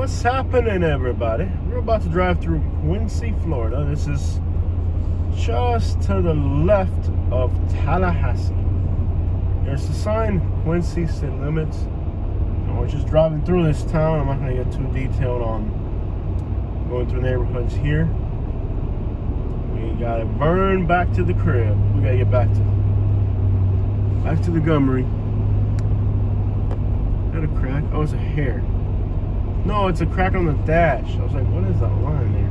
What's happening, everybody? We're about to drive through Quincy, Florida. This is just to the left of Tallahassee. There's a sign, Quincy City Limits. And we're just driving through this town. I'm not going to get too detailed on going through neighborhoods here. We got to burn back to the crib. We got to get back to the Montgomery. Is that a crack? Oh, it's a hair. No, it's a crack on the dash. I was like, what is that line there?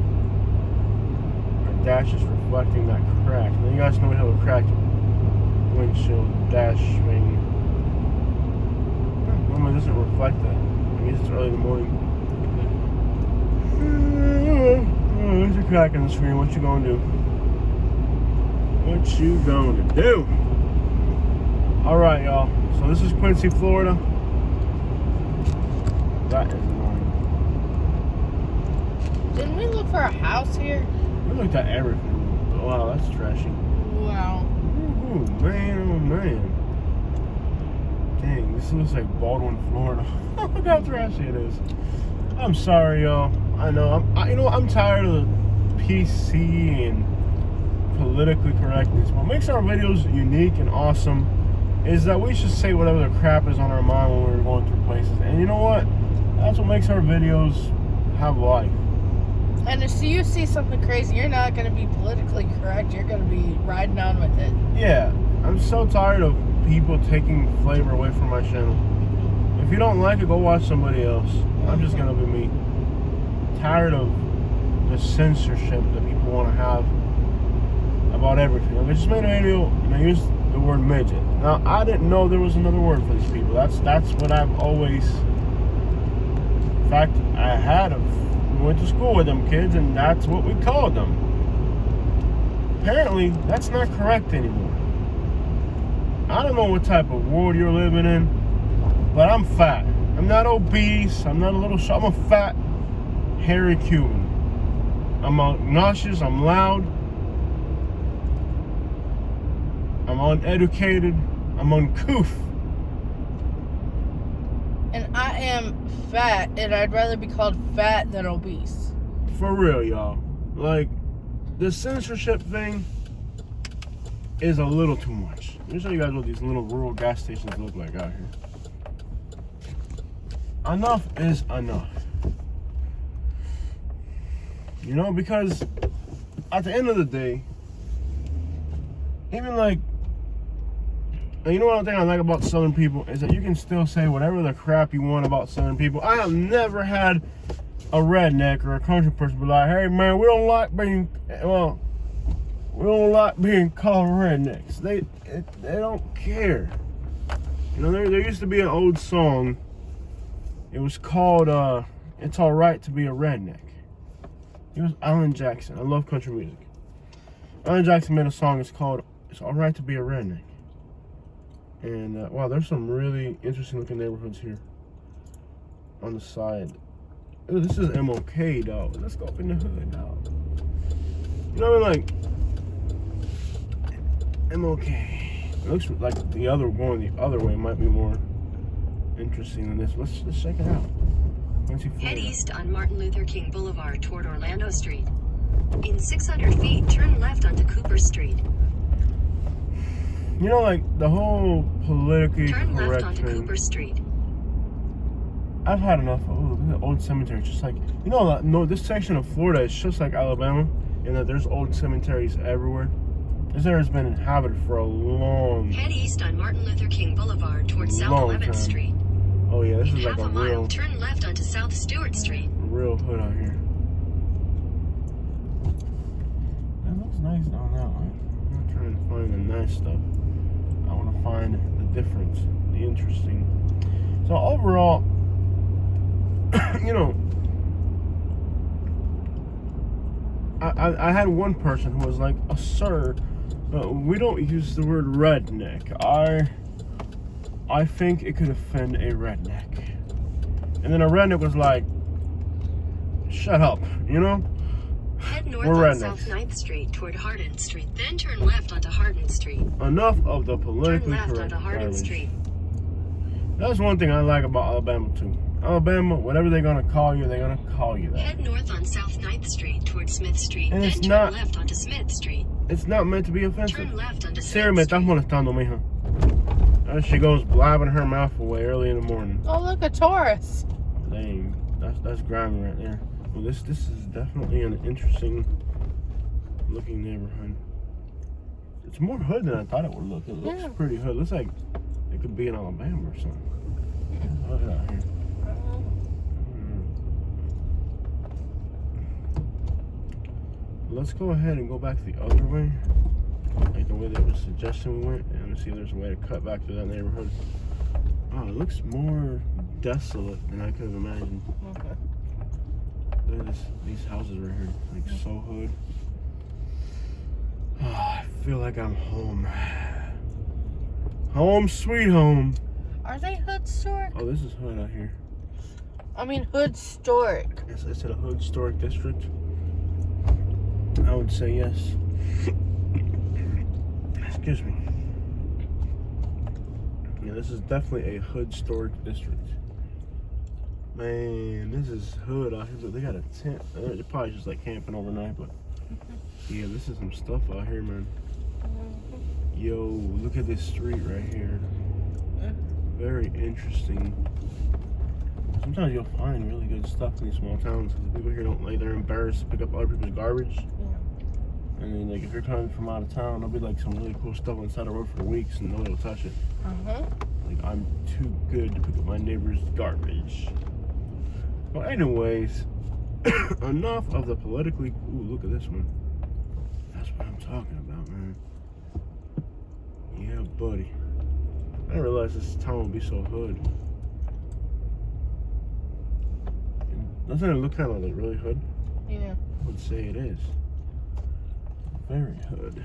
Our dash is reflecting that crack. Now you guys know we have a cracked windshield dash maybe. Normally it doesn't reflect that. I guess it's early in the morning. Oh, there's a crack on the screen. What you gonna do? What you gonna do? Alright, y'all. So this is Quincy, Florida. That is annoying. Didn't we look for a house here? We looked at everything. Wow, that's trashy. Wow. Ooh, man, oh man. Dang, this looks like Baldwin, Florida. Look how trashy it is. I'm sorry, y'all. I know. I'm tired of the PC and politically correctness. What makes our videos unique and awesome is that we should say whatever the crap is on our mind when we're going through places. And you know what? That's what makes our videos have life. And if you see something crazy, you're not going to be politically correct. You're going to be riding on with it. Yeah, I'm so tired of people taking flavor away from my channel. If you don't like it, go watch somebody else. I'm just going to be me. Tired of the censorship that people want to have about everything. I just made a video and I used the word midget. Now, I didn't know there was another word for these people. That's what I've always... In fact, we went to school with them kids, and that's what we called them. Apparently, that's not correct anymore. I don't know what type of world you're living in, but I'm fat. I'm not obese. I'm not a little short. I'm a fat, hairy Cuban. I'm obnoxious. I'm loud. I'm uneducated. I'm uncouth. And I am fat, and I'd rather be called fat than obese. For real, y'all. Like, the censorship thing is a little too much. Let me show you guys what these little rural gas stations look like out here. Enough is enough. You know, because at the end of the day, even like, you know what thing I like about Southern people is that you can still say whatever the crap you want about Southern people. I have never had a redneck or a country person be like, hey man, we don't like being called rednecks. They don't care. You know, there used to be an old song. It was called It's Alright to Be a Redneck. It was Alan Jackson. I love country music. Alan Jackson made a song. It's called It's Alright to Be a Redneck. And wow, there's some really interesting looking neighborhoods here on the side. Ooh, this is MOK, dog. Let's go up in the hood, dog. You know what I mean? Like, MOK. It looks like the other going the other way might be more interesting than this. Let's check it out. Head east on Martin Luther King Boulevard toward Orlando Street. In 600 feet, turn left onto Cooper Street. You know, like, the whole politically turn left correct onto thing. Cooper Street. I've had enough of look at the old cemeteries. Just like, you know, no, this section of Florida is just like Alabama in that there's old cemeteries everywhere. This area has been inhabited for a long Head east on Martin Luther King Boulevard toward South 11th Street. Oh yeah, this in is like half a mile, real turn left onto South Stewart Street. Real hood out here. That looks nice down that way. I'm not trying to find the nice stuff. I want to find the difference, the interesting. So overall, you know, I had one person who was like, sir, we don't use the word redneck. I think it could offend a redneck. And then a redneck was like, shut up, you know? Head north We're on rednecks. South 9th Street toward Hardin Street, then turn left onto Hardin Street. Enough of the politically Turn left correct onto Hardin garbage. Street. That's one thing I like about Alabama too. Alabama, whatever they're gonna call you, they're gonna call you that. Head north on South 9th Street toward Smith Street, And then it's turn not- left onto Smith Street. It's not meant to be offensive. Turn left onto Sarah, Smith me Street. estás molestando, mija. There she goes blabbing her mouth away early in the morning. Oh, look, a Taurus. Dang, that's grimy right there. Well, this is definitely an interesting looking neighborhood. It's more hood than I thought it would look. It looks pretty hood. Looks like it could be in Alabama or something. Look at out here. Let's go ahead and go back the other way, like the way that was suggesting we went, and see if there's a way to cut back through that neighborhood. Oh, it looks more desolate than I could have imagined. Okay. Look at these houses right here, like so hood. Oh, I feel like I'm home. Home sweet home. Are they hood historic? Oh, this is hood out here. I mean, hood historic. It's in a hood historic district. I would say yes. Excuse me. Yeah, this is definitely a hood historic district. Man, this is hood out here. Look, they got a tent. They're probably just like camping overnight, but yeah, this is some stuff out here, man. Yo, look at this street right here. Very interesting. Sometimes you'll find really good stuff in these small towns because the people here don't, like, they're embarrassed to pick up other people's garbage. Yeah. And then, like, if you're coming from out of town, there'll be like some really cool stuff inside the road for weeks and nobody will touch it. Like, I'm too good to pick up my neighbor's garbage. Well, anyways, enough of the politically. Ooh, look at this one. That's what I'm talking about, man. Yeah, buddy. I didn't realize this town would be so hood. Doesn't it look kind of like really hood? Yeah. I would say it is. Very hood.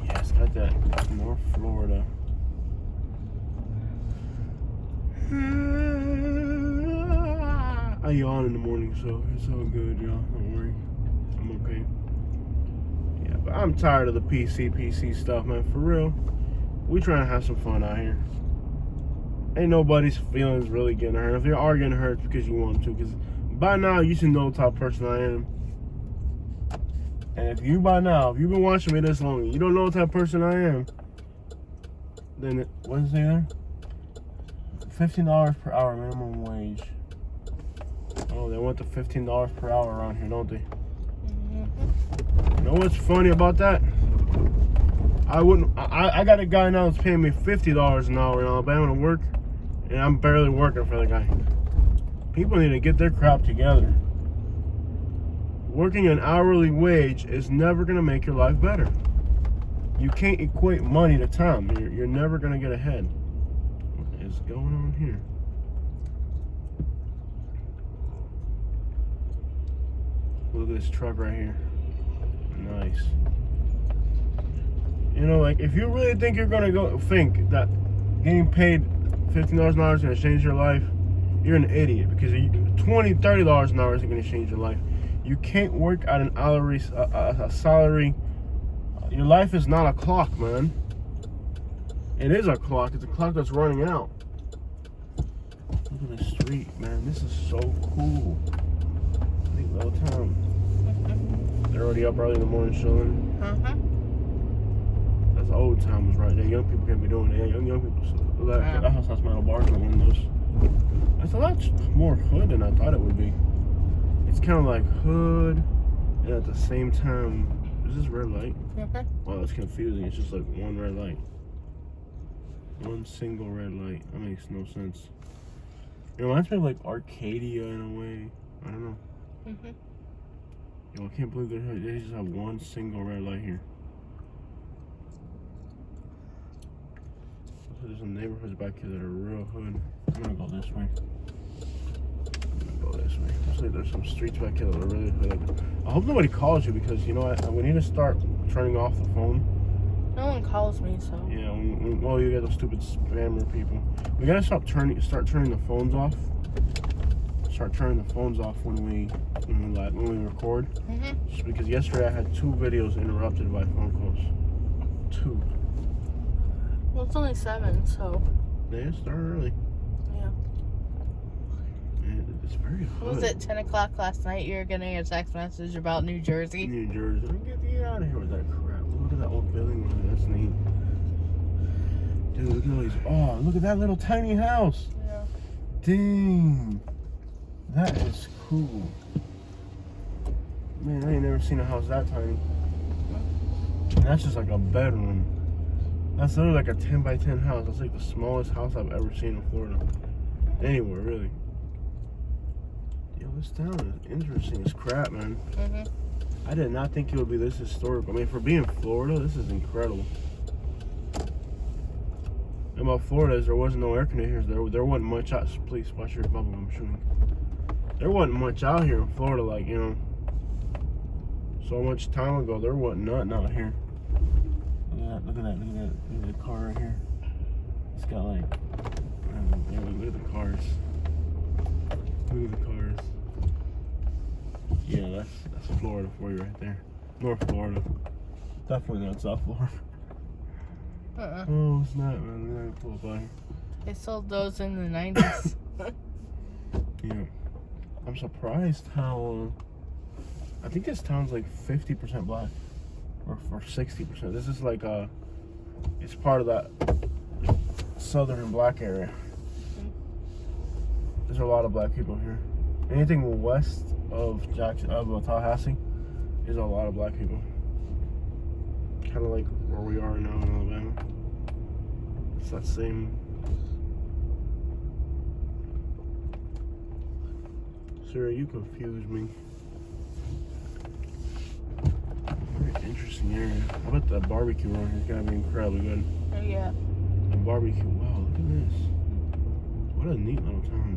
Yes, got that North Florida. I yawn in the morning, so it's all good, y'all. Don't worry. I'm okay. Yeah, but I'm tired of the PC stuff, man. For real. We trying to have some fun out here. Ain't nobody's feelings really getting hurt. If you are getting hurt, it's because you want to. Because by now, you should know the type of person I am. And if you've been watching me this long, you don't know what type of person I am, then what is it there? $15 per hour minimum wage. Oh, they want the $15 per hour around here, don't they? You know what's funny about that? I got a guy now that's paying me $50 an hour in Alabama to work, and I'm barely working for the guy. People need to get their crap together. Working an hourly wage is never going to make your life better. You can't equate money to time. You're never going to get ahead. What is going on here? Look at this truck right here. Nice. You know, like, if you really think you're going to think that getting paid $15 an hour is going to change your life, you're an idiot. Because $20, $30 an hour isn't going to change your life. You can't work at a salary. Your life is not a clock, man. It is a clock. It's a clock that's running out. Look at the street, man. This is so cool. Neat little town. They're already up early in the morning chilling. That's old timers right there. Young people can't be doing that. Young people. So that house has metal bars in the windows. That's a lot more hood than I thought it would be. It's kind of like hood, and at the same time, is this red light? Wow, that's confusing. It's just like one red light. One single red light. That makes no sense. It reminds me of like Arcadia in a way. I don't know. Yo, I can't believe they just have one single red light here. So there's some neighborhoods back here that are real hood. I'm gonna go this way. This way. Looks like there's some streets back here that are really hood. I hope nobody calls you because, you know, we need to start turning off the phone. No one calls me, so. Yeah, well, you got those stupid spammer people. We gotta start turning the phones off. Start turning the phones off when we record. Just because yesterday I had 2 videos interrupted by phone calls. 2. Well, it's only 7, so. They start early. Yeah. Man, it's very hot. Was it 10 o'clock last night? You were getting a text message about New Jersey? New Jersey. Get out of here with that crap. Look at that old building. That's neat. Dude, look at all these. Oh, look at that little tiny house. Yeah. Dang. That is cool. Man, I ain't never seen a house that tiny. And that's just like a bedroom. That's literally like a 10 by 10 house. That's like the smallest house I've ever seen in Florida. Anywhere, really. Yo, this town is interesting as crap, man. Mhm. I did not think it would be this historic. I mean, for being Florida, this is incredible. And about Florida is there wasn't no air conditioners. There wasn't much out. Please watch your bubble. I'm shooting. There wasn't much out here in Florida, like, you know. So much time ago, there wasn't nothing out here. Look at that. Look at the car right here. It's got like, look at the cars. Look at the cars. Yeah, that's Florida for you right there. North Florida. Definitely not South Florida. Oh, it's not, man. We're not pull up out here. They sold those in the 90s. Yeah. I'm surprised how, I think this town's like 50% black. Or 60%. This is like it's part of that southern black area. There's a lot of black people here. Anything west of Tallahassee is a lot of black people. Kind of like where we are now in Alabama. It's that same. Sarah, you confuse me. Very interesting area. I bet that barbecue around here's gotta be incredibly good. Yeah. The barbecue, wow, look at this. What a neat little town.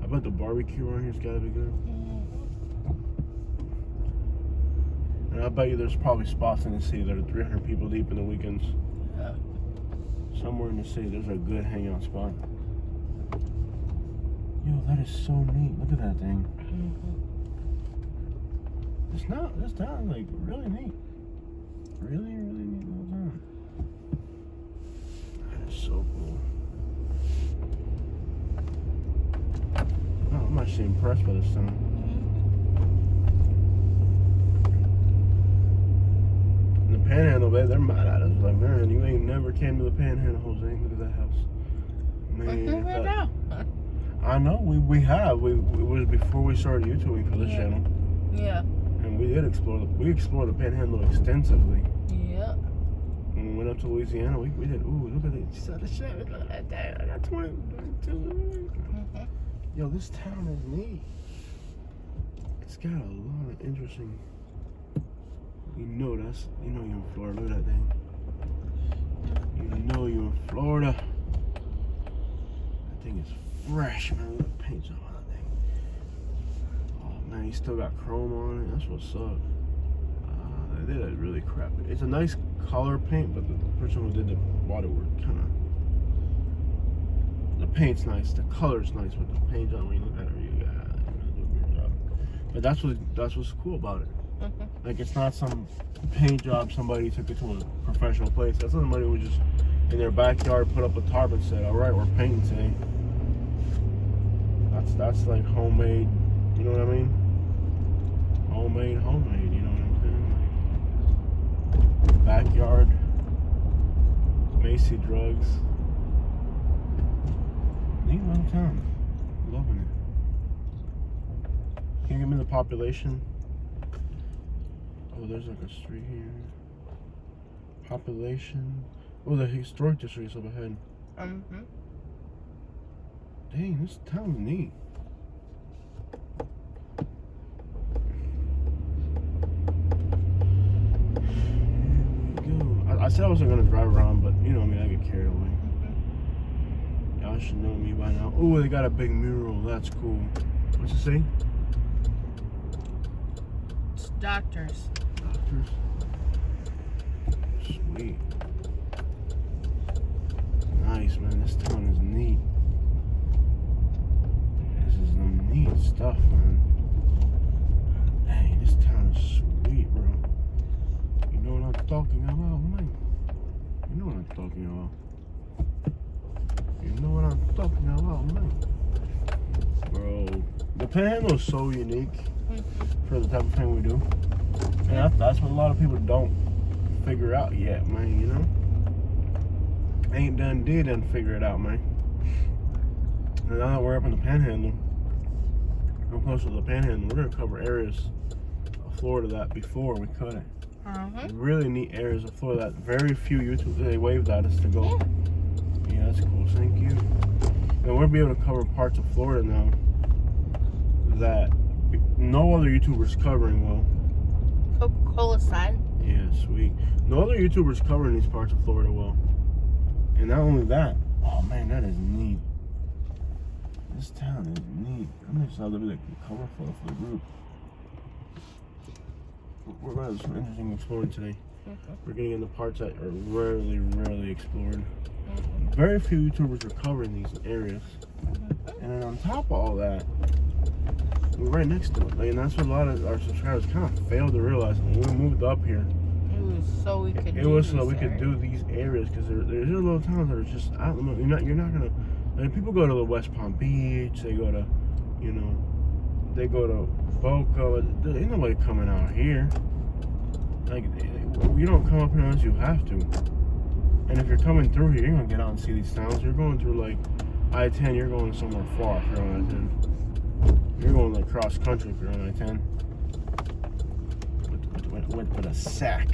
I bet the barbecue around here's gotta be good. And I bet you there's probably spots in the city that are 300 people deep in the weekends. Yeah. Somewhere in the city, there's a good hangout spot. Yo, that is so neat. Look at that thing. This town is like really neat. Really neat little town. That is so cool. Oh, I'm actually impressed by this town. The Panhandle, babe, they're mad at us. Like, man, you ain't never came to the Panhandle, Jose. Look at that house. Man, I know, we have. It was before we started YouTubing for this channel. Yeah. And we did explore the Panhandle extensively. Yeah. When we went up to Louisiana, we did. Ooh, look at this. Look at that. Damn, I got 22. Yo, this town is neat. It's got a lot of interesting. You know you in Florida. Look at that thing. You know you in Florida. That thing is fresh, man. Look at the paint job on that thing. Oh man, you still got chrome on it. That's what's up. They did it really crappy. It's a nice color paint, but the person who did the bodywork kind of. The paint's nice, the color's nice, but the paint job, when you look at it, you got do a good job. But that's what's cool about it. Like, it's not some paint job somebody took it to a professional place. That's somebody who just in their backyard put up a tarp and said, all right, we're painting today. That's like homemade, you know what I mean? Homemade, you know what I'm saying? Like, backyard, Macy drugs. Neat little town. Loving it. Can you give me the population? Oh, there's like a street here. Population. Oh, the historic district is up ahead. Dang, this town's neat. Here we go. I said I wasn't gonna drive around, but you know me, I get carried away. Y'all should know me by now. Oh, they got a big mural. That's cool. What's it say? It's doctors. Doctors. Sweet. Nice, man. This town is neat. This is some neat stuff, man. Dang, this town is sweet, bro. You know what I'm talking about, man? You know what I'm talking about. You know what I'm talking about, man. Bro, the Panhandle is so unique for the type of thing we do. And that's what a lot of people don't figure out yet, man, you know? Ain't done figure it out, man. And now that we're up in the Panhandle, we're close to the Panhandle, we're gonna cover areas of Florida that before we couldn't. Really neat areas of Florida that very few YouTube, they waved at us to go. Yeah, that's cool, thank you. And we'll be able to cover parts of Florida now that no other YouTubers covering well. Coca-Cola side. Yeah, sweet. No other YouTubers covering these parts of Florida well. And not only that, oh man, that is neat. This town is neat. I'm just out to be like cover photo for the group. We're going to do some interesting exploring today. We're getting into parts that are rarely explored. Very few YouTubers are covering these areas. And then on top of all that, we're right next to it. Like, and that's what a lot of our subscribers kind of failed to realize when we moved up here. It was so we could do these areas because there's little towns that are just out in the middle. You're not gonna. Like, people go to the West Palm Beach. They go to, they go to Boca. Ain't nobody coming out here. Like, you don't come up here unless you have to. And if you're coming through here, you're gonna get out and see these towns. You're going through like I-10. You're going somewhere far if you're on I-10. You're going like cross country if you're on I-10. With a sack.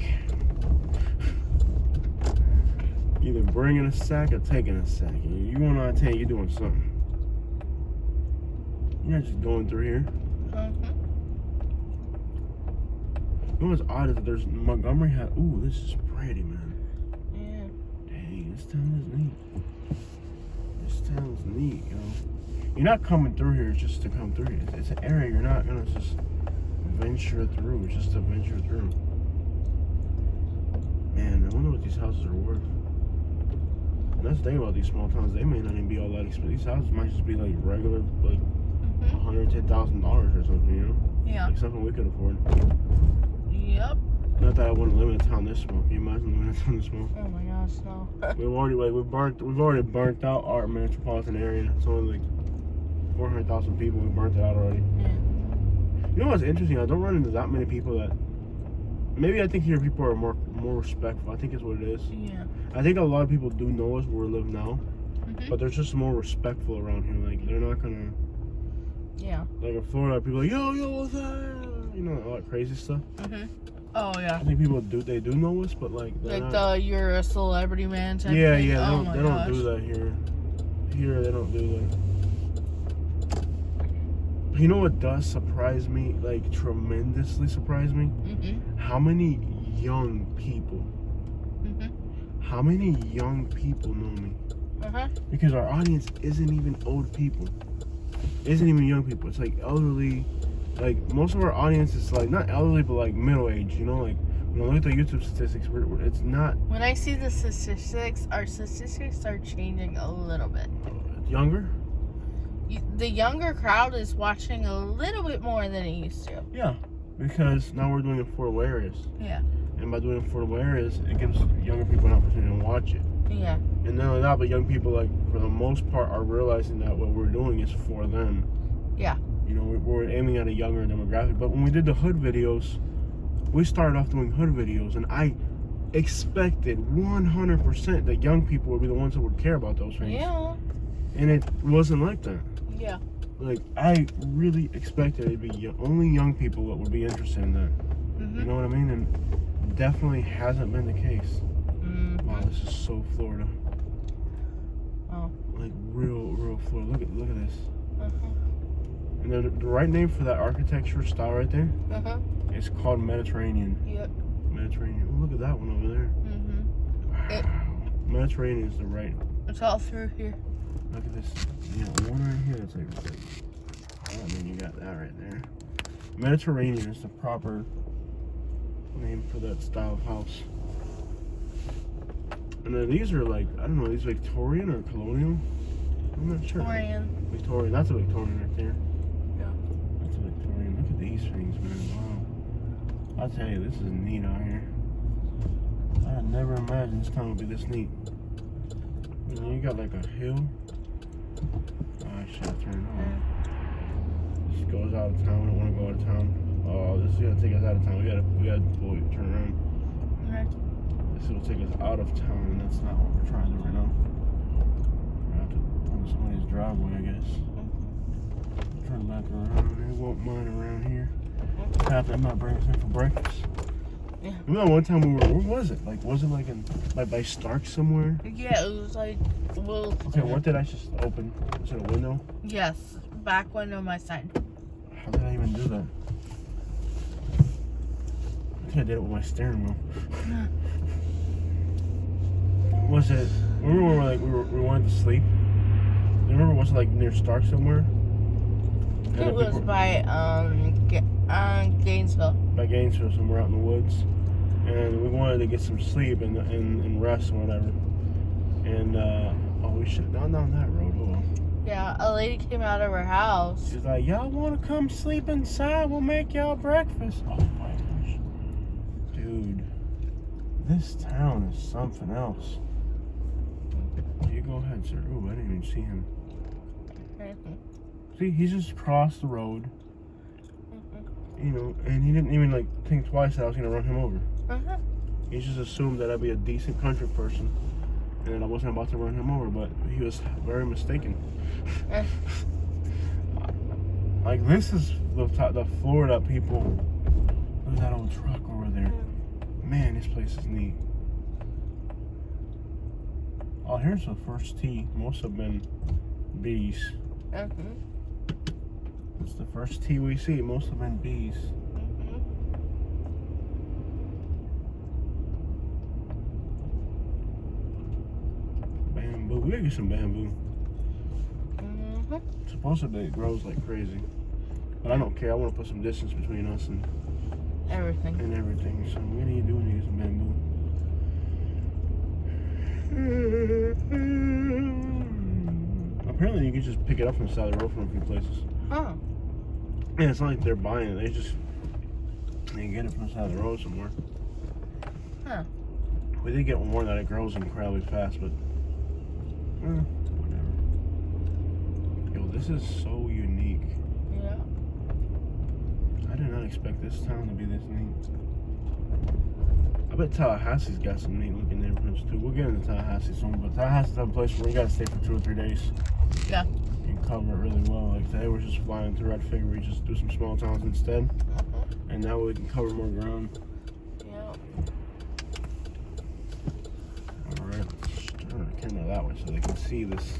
Either bringing a sack or taking a sack. You want on I-10, you're doing something. You're not just going through here. You know what's odd is that there's Montgomery had. Ooh, this is pretty, man. Yeah. Dang, this town is neat. This town's neat, yo. You're not coming through here just to come through here. It's an area you're not gonna just venture through, just to venture through. Man, I wonder what these houses are worth. And that's the thing about these small towns, they may not even be all that expensive. These houses might just be like regular, like $110,000 or something, you know? Yeah. Like something we could afford. Yep. Not that I wouldn't live in a town this small. Can you imagine living in a town this small? Oh my gosh, no. We've already burnt out our metropolitan area. It's only like 400,000 people. We burnt it out already. Yeah. You know what's interesting? I don't run into that many people that. Maybe I think here people are more respectful. I think it's what it is. Yeah. I think a lot of people do know us where we live now, but they're just more respectful around here. Like, they're not gonna. Yeah. Like in Florida, people are like, yo, what's that? You know, all that crazy stuff. Oh yeah. I think people they do know us, but like like not, you're a celebrity man type yeah, thing. yeah. Oh They don't do that here. Here they don't do that. You know what does surprise me, like tremendously surprise me? How many young people? How many young people know me? Because our audience isn't even old people. Isn't even young people. It's like elderly. Like most of our audience is like not elderly, but like middle age. You know, like when I look at the YouTube statistics, it's not. When I see the statistics, our statistics are changing a little bit. Younger. The younger crowd is watching a little bit more than it used to. Yeah, because now we're doing affordable areas. Yeah. And by doing affordable areas, it gives younger people an opportunity to watch it. Yeah. And not only that, but young people, like for the most part, are realizing that what we're doing is for them. Yeah. You know, we're aiming at a younger demographic. But when we did the hood videos, we started off doing hood videos, and I expected 100% that young people would be the ones that would care about those things. Yeah. And it wasn't like that. Yeah. Like, I really expected it'd be only young people that would be interested in that. You know what I mean? And definitely hasn't been the case. Wow, this is so Florida. Oh. Like real Florida. Look at this. And then the right name for that architecture style right there is called Mediterranean. Yep. Mediterranean. Oh, look at that one over there. Wow. Mediterranean is the right. It's all through here. Look at this. Yeah, one right here. It's like oh, I mean, you got that right there. Mediterranean is the proper name for that style of house. And then these are like, I don't know, these Victorian or colonial? I'm not sure. Victorian. That's a Victorian right there. Yeah. That's a Victorian. Look at these things, man. Wow. I'll tell you, this is neat out here. I had never imagined this town would be this neat. And then you got like a hill. Oh, I should have turned on. This goes out of town. We don't want to go out of town. Oh, this is gonna take us out of town. We gotta turn around. Okay. This will take us out of town, and that's not what we're trying to do right now. We're gonna have to on somebody's driveway, I guess. Turn back around. They won't mind around here. After I might bring us in for breakfast. Yeah. Remember one time we were, where was it? Like, was it like in, by Stark somewhere? Yeah, it was like, well. Okay, what did I just open? Was it a window? Yes, back window, my side. How did I even do that? I think I did it with my steering wheel. Was it, remember when we wanted to sleep? You remember, was it like near Stark somewhere? It was by Gainesville. By Gainesville, somewhere out in the woods. And we wanted to get some sleep and rest and whatever. And, we should have gone down that road. Oh well. Yeah, a lady came out of her house. She's like, y'all want to come sleep inside? We'll make y'all breakfast. Oh my gosh. Dude, this town is something else. You go ahead, sir. Ooh, I didn't even see him. See, he's just crossed the road. You know, and he didn't even like think twice that I was gonna run him over. He just assumed that I'd be a decent country person and that I wasn't about to run him over, but he was very mistaken. Like, this is the Florida people. Look at that old truck over there. Man, this place is neat. Oh, here's the first tee. Most have been bees. It's the first tee we see. Most have been bees. Bamboo. We gotta get some bamboo. Supposedly it grows like crazy. But I don't care. I want to put some distance between us and Everything. So what do you do when you get some bamboo? Apparently you can just pick it up from the side of the road from a few places. Oh. Yeah, it's not like they're buying it. They get it from the side of the road somewhere. Huh. We did get one that it grows incredibly fast, but whatever. Yo, this is so unique. Yeah. I did not expect this town to be this neat. I bet Tallahassee's got some neat looking neighborhoods too. We'll get into Tallahassee soon, but Tallahassee's a place where you gotta stay for 2 or 3 days. Yeah. You can cover it really well. Like today we're just flying through. I'd figure we just do some small towns instead. And now we can cover more ground. Yeah. Alright, let's turn the camera that way so they can see this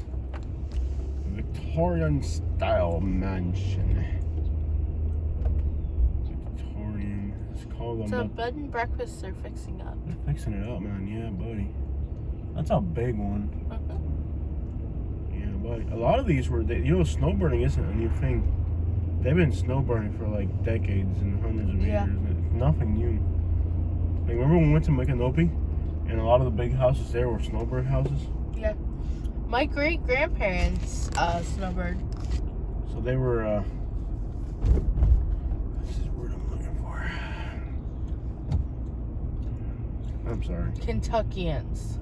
Victorian style mansion. Victorian. It's called So bed and breakfast they're fixing up. They're fixing it up, man. Yeah, buddy. That's a big one. Yeah, buddy. A lot of these were, snowboarding isn't a new thing. They've been snowboarding for like decades and hundreds of years. It's nothing new. Like, remember when we went to Micanopy and a lot of the big houses there were snowbird houses? Yeah. My great grandparents snowbird. So they were, this is the word I'm looking for. I'm sorry. Kentuckians.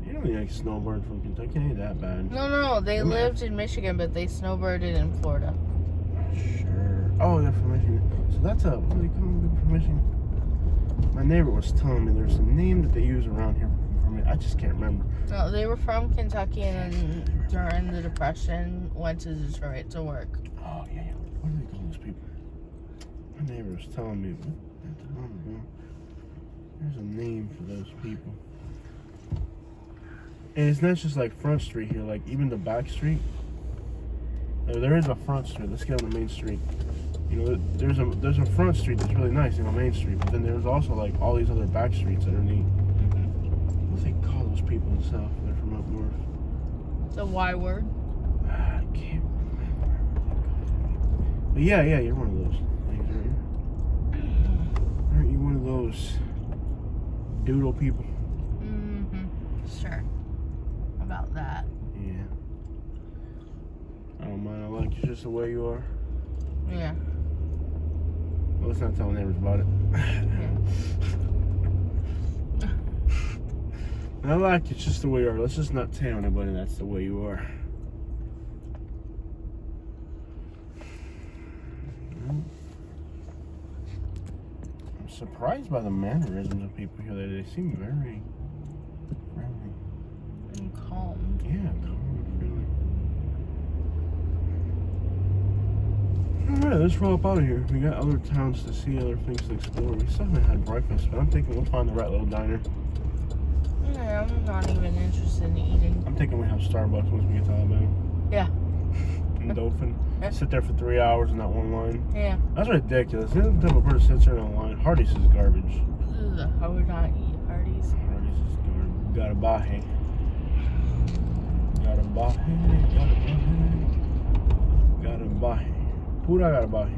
You don't need like snowbird from Kentucky. It ain't that bad. No. They lived in Michigan, but they snowbirded in Florida. Sure. Oh, they're from Michigan. So that's what do they call them from Michigan? My neighbor was telling me there's a name that they use around here for me. I just can't remember. No, they were from Kentucky and then during the Depression went to Detroit to work. Oh, yeah. What do they call those people? My neighbor was telling me. There's a name for those people. And it's not just like Front Street here, like even the back street. There is a front street. Let's get on the main street. You know, there's a front street that's really nice, Main Street. But then there's also like all these other back streets that are neat. What do they call those people in the south? They're from up north. The Y word. I can't remember. But yeah, you're one of those things, aren't you? Aren't you one of those doodle people? Sure. About that. Yeah. I don't mind. I like you just the way you are. Yeah. Well, let's not tell neighbors about it. Yeah. And I like it's just the way you are. Let's just not tell anybody that's the way you are. I'm surprised by the mannerisms of people here. They seem very friendly. And calm. Yeah, calm and friendly. Alright, let's roll up out of here. We got other towns to see, other things to explore. We still haven't had breakfast, but I'm thinking we'll find the right little diner. Yeah, I'm not even interested in eating. I'm thinking we have Starbucks once we get to Alabama. Yeah. And Dolphin. Yeah. Sit there for 3 hours in that one line. Yeah. That's ridiculous. The type of person sits there in a line. Hardee's is garbage. Ugh, I would not eat Hardee's. Hardee's is garbage. Gotta buy it. Gotta buy it. Gotta buy it. Gotta buy it. Who I gotta buy?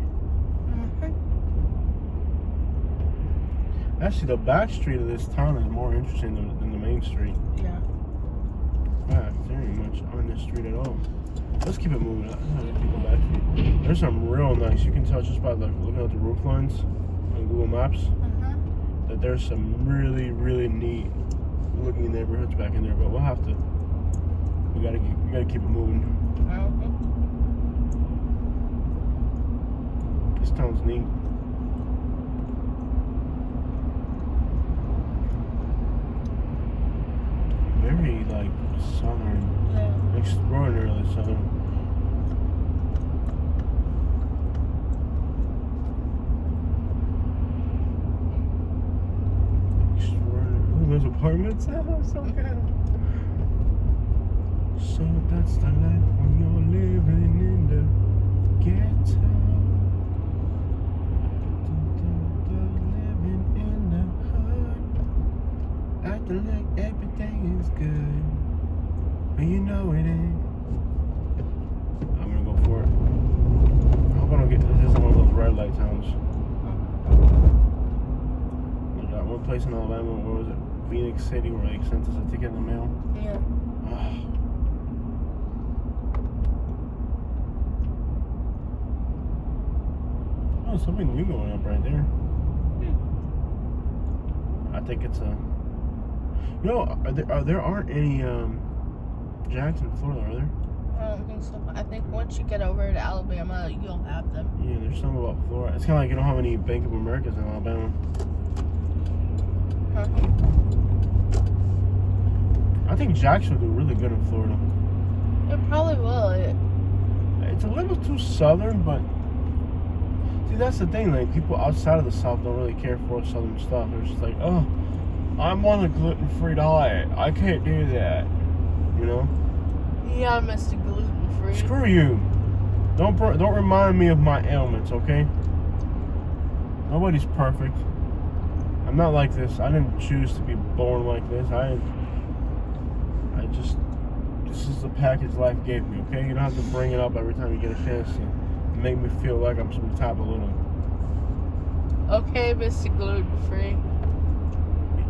Actually, the back street of this town is more interesting than the main street. Yeah. Yeah, very much on this street at all. Let's keep it moving. People back street. There's some real nice. You can tell just by looking at the roof lines on Google Maps that there's some really, really neat looking neighborhoods back in there. But we'll have to. We gotta keep it moving. This town's neat. Very like southern, extraordinarily southern. Extraordinary. Oh, those apartments. Oh, so good. So that's the life when you're living in the ghetto. Living in the hood. Acting like everything is good, but you know it ain't. I'm gonna go for it. I hope I don't get this. Isn't one of those red light towns. We got one place in Alabama. Where was it? Phoenix City, where they sent us a ticket in the mail. Yeah. Oh, something new going up right there. I think it's a. You know, there aren't any Jacks in Florida, are there? I don't think so. I think once you get over to Alabama, you'll have them. Yeah, there's something about Florida. It's kind of like you don't have any Bank of Americas in Alabama. I think Jacks will do really good in Florida. It probably will. It's a little too southern, but see, that's the thing. Like, people outside of the South don't really care for southern stuff. They're just like, oh, I'm on a gluten-free diet. I can't do that. You know? Yeah, Mr. Gluten-free. Screw you. Don't remind me of my ailments, okay? Nobody's perfect. I'm not like this. I didn't choose to be born like this. This is the package life gave me, okay? You don't have to bring it up every time you get a chance to make me feel like I'm some type of little. Okay, Mr. Gluten-free.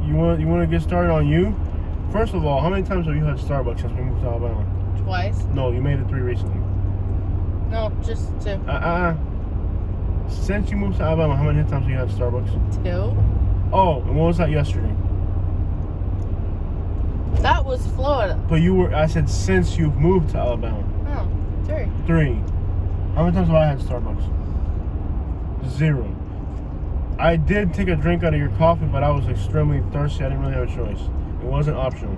You want to get started on you? First of all, how many times have you had Starbucks since we moved to Alabama? Twice. No, you made it 3 recently. No, just 2. Since you moved to Alabama, how many times have you had Starbucks? 2. Oh, and what was that yesterday? That was Florida. But I said since you've moved to Alabama. Oh, 3. 3. How many times have I had Starbucks? 0. I did take a drink out of your coffee, but I was extremely thirsty. I didn't really have a choice. It wasn't optional.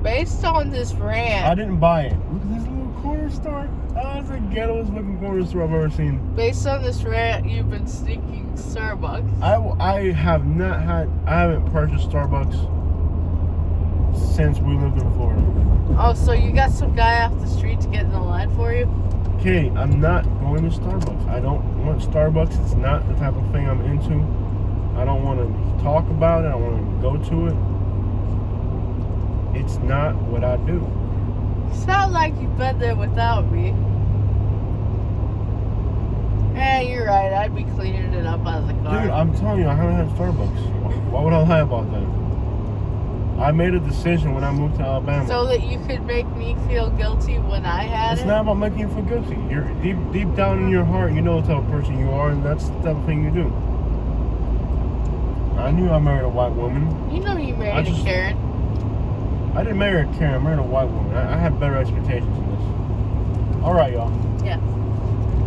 Based on this rant. I didn't buy it. Look at this little corner store. Oh, it's the ghettoest looking corner store I've ever seen. Based on this rant, you've been sneaking Starbucks. I haven't purchased Starbucks since we lived in Florida. Oh, so you got some guy off the street to get in the line for you? Okay, I'm not going to Starbucks. I don't want Starbucks. It's not the type of thing I'm into. I don't want to talk about it. I don't want to go to it. It's not what I do. You sound like you've been there without me. You're right. I'd be cleaning it up out of the car. Dude, I'm telling you, I haven't had Starbucks. Why would I lie about that? I made a decision when I moved to Alabama. So that you could make me feel guilty when I had It's it? not about making you feel guilty. You're deep down in your heart, you know the type of person you are, and that's the type of thing you do. I knew I married a white woman. You know you married a Karen. I didn't marry a Karen. I married a white woman. I had better expectations than this. All right, y'all. Yeah.